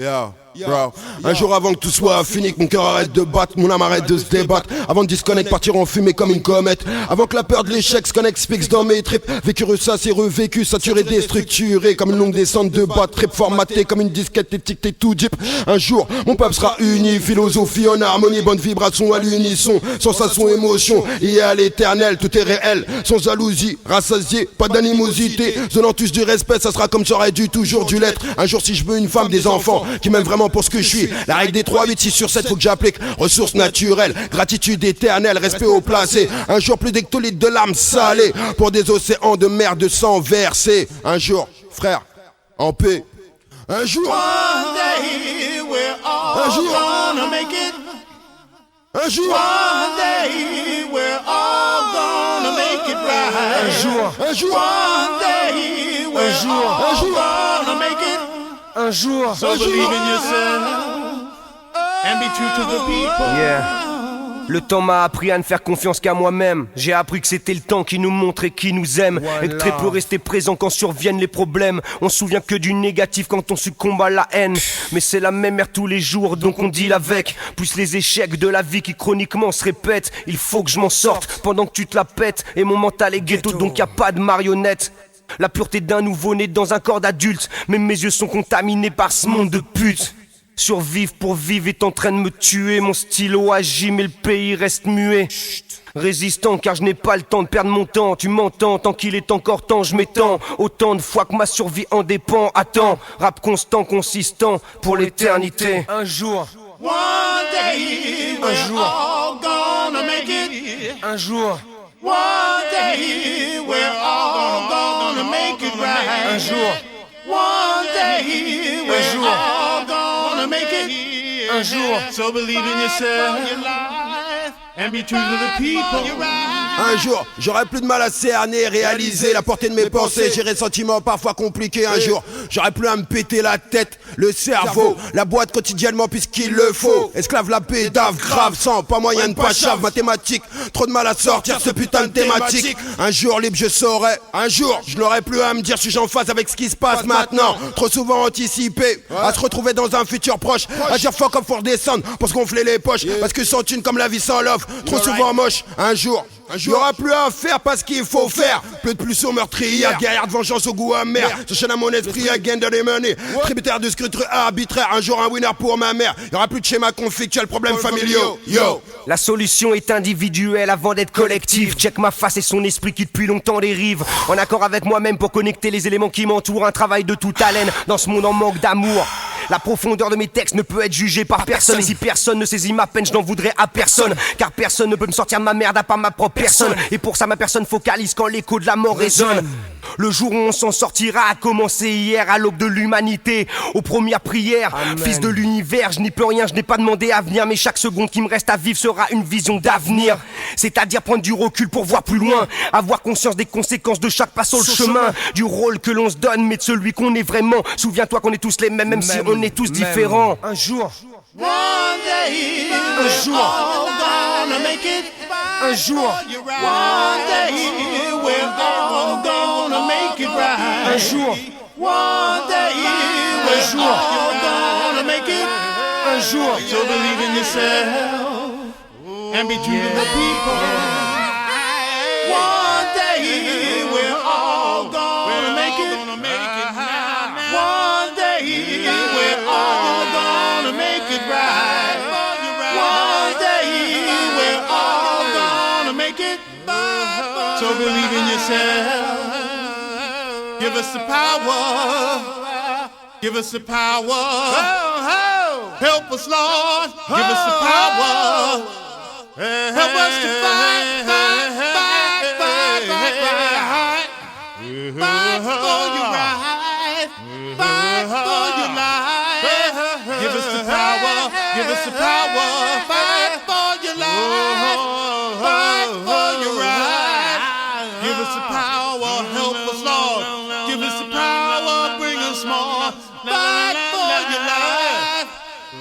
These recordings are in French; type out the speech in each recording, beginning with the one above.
Yeah, bro. Un jour avant que tout soit fini, que mon cœur arrête de battre, mon âme arrête de se débattre. Avant de disconnect, partir en fumée comme une comète. Avant que la peur de l'échec se connecte, fixe dans mes tripes. Vécu ressassé, revécu, saturé, déstructuré. Comme une longue descente de bas, trip formaté comme une disquette étiquetée tout deep. Un jour, mon peuple sera uni, philosophie en harmonie, bonne vibration à l'unisson. Sensation, émotion, et à l'éternel, tout est réel. Sans jalousie, rassasié, pas d'animosité. Donnant tous du respect, ça sera comme ça aurait dû toujours dû l'être. Un jour, si je veux une femme, des enfants qui m'aiment vraiment pour ce que je suis. La règle des 3, 8, 6 sur 7, faut que j'applique. Ressources naturelles, gratitude éternelle, respect au placé. Un jour plus d'hectolitres de larmes salées pour des océans de mer de sang versé. Un jour, frère, en paix. Un jour, One day we're all un jour, gonna make it. un jour, One day we're all gonna make it right. un jour, un jour, One day we're all un jour, gonna make it. Un jour, So believe in yourself and be true to the people. yeah. Le temps m'a appris à ne faire confiance qu'à moi-même. J'ai appris que c'était le temps qui nous montre et qui nous aime. Et que très peu rester présent quand surviennent les problèmes. On se souvient que du négatif quand on succombe à la haine. Mais c'est la même mère tous les jours, donc on deal avec. Plus les échecs de la vie qui chroniquement se répètent. Il faut que je m'en sorte pendant que tu te la pètes. Et mon mental est ghetto, donc y a pas de marionnette. La pureté d'un nouveau-né dans un corps d'adulte. Mais mes yeux sont contaminés par ce monde de putes. Survivre pour vivre est en train de me tuer. Mon stylo agit mais le pays reste muet. Résistant car je n'ai pas le temps de perdre mon temps. Tu m'entends, tant qu'il est encore temps je m'étends. Autant de fois que ma survie en dépend. Attends, rap constant, consistant pour l'éternité. Un jour, One day we're all gonna make it. un jour, One day we're all gonna make it right. un jour, One day we're all gonna make it. un jour. So believe in yourself and be true to the people. un jour, j'aurai plus de mal à cerner, réaliser la portée de mes pensées. Gérer sentiments parfois compliqués. Un jour, j'aurai plus à me péter la tête, le cerveau, la boîte quotidiennement puisqu'il le faut. Esclave la pédave, grave sang, pas moyen de pas chave. Mathématiques, trop de mal à sortir ce putain de thématique. Un jour libre je saurai, un jour je n'aurai plus à me dire suis-je en phase avec ce qui se passe maintenant. Trop souvent anticipé, à se retrouver dans un futur proche. À dire fuck off pour redescendre, pour se gonfler les poches. Parce que sans thune comme la vie sans love, trop souvent moche. Un jour, il n'y aura plus à faire parce qu'il faut faire. Plus de pulsions meurtrières, guerrière de vengeance au goût amer. J'enchaîne à mon esprit, again de les mener. Tributaire de scrutin arbitraire, un jour un winner pour ma mère. Il n'y aura plus de schéma conflictuel, problèmes familiaux. Yo. La solution est individuelle avant d'être collective. Check ma face et son esprit qui depuis longtemps dérive. En accord avec moi-même pour connecter les éléments qui m'entourent. Un travail de toute haleine dans ce monde en manque d'amour. La profondeur de mes textes ne peut être jugée par personne. Et si personne ne saisit ma peine, je n'en voudrais à personne. Car personne ne peut me sortir de ma merde à part ma propre personne. Et pour ça ma personne focalise quand l'écho de la mort résonne. Le jour où on s'en sortira a commencé hier à l'aube de l'humanité. Aux premières prières, fils de l'univers, je n'y peux rien, je n'ai pas demandé à venir. Mais chaque seconde qui me reste à vivre sera une vision d'avenir. C'est-à-dire prendre du recul pour voir plus loin. Avoir conscience des conséquences de chaque pas sur le chemin. Du rôle que l'on se donne, mais de celui qu'on est vraiment. Souviens-toi qu'on est tous les mêmes, même si on est tous différents. Un jour, One day un we're jour, all gonna make it. un jour, One day we're all gonna make it right. un jour, One day we're all gonna make it. un jour. So believe in yourself and be true to the people. One day we're all gonna make it. One day we're all gonna make it right. One day we're all gonna make it. So believe in yourself. Give us the power. Give us the power. Help us, Lord. Give us the power. Help us to fight, fight, fight, fight, fight, fight. Fight for your right. Fight for your life. Give us the power. Give us the power. Fight for your life. Fight for your right. Give us the power. Help us, Lord. Give us the power. Bring us more. Fight for your life.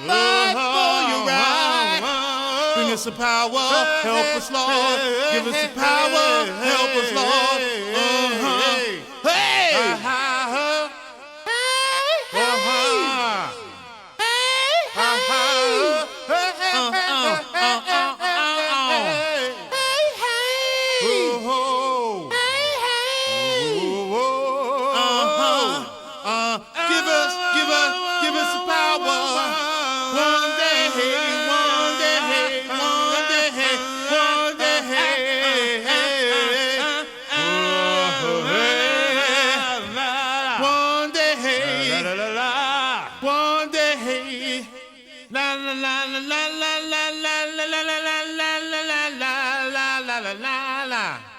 Fight for your right. Bring us the power. Help us, Lord. Give us the power. Help us, Lord. Hey! La la la la la la la la la la la la la la la la la la.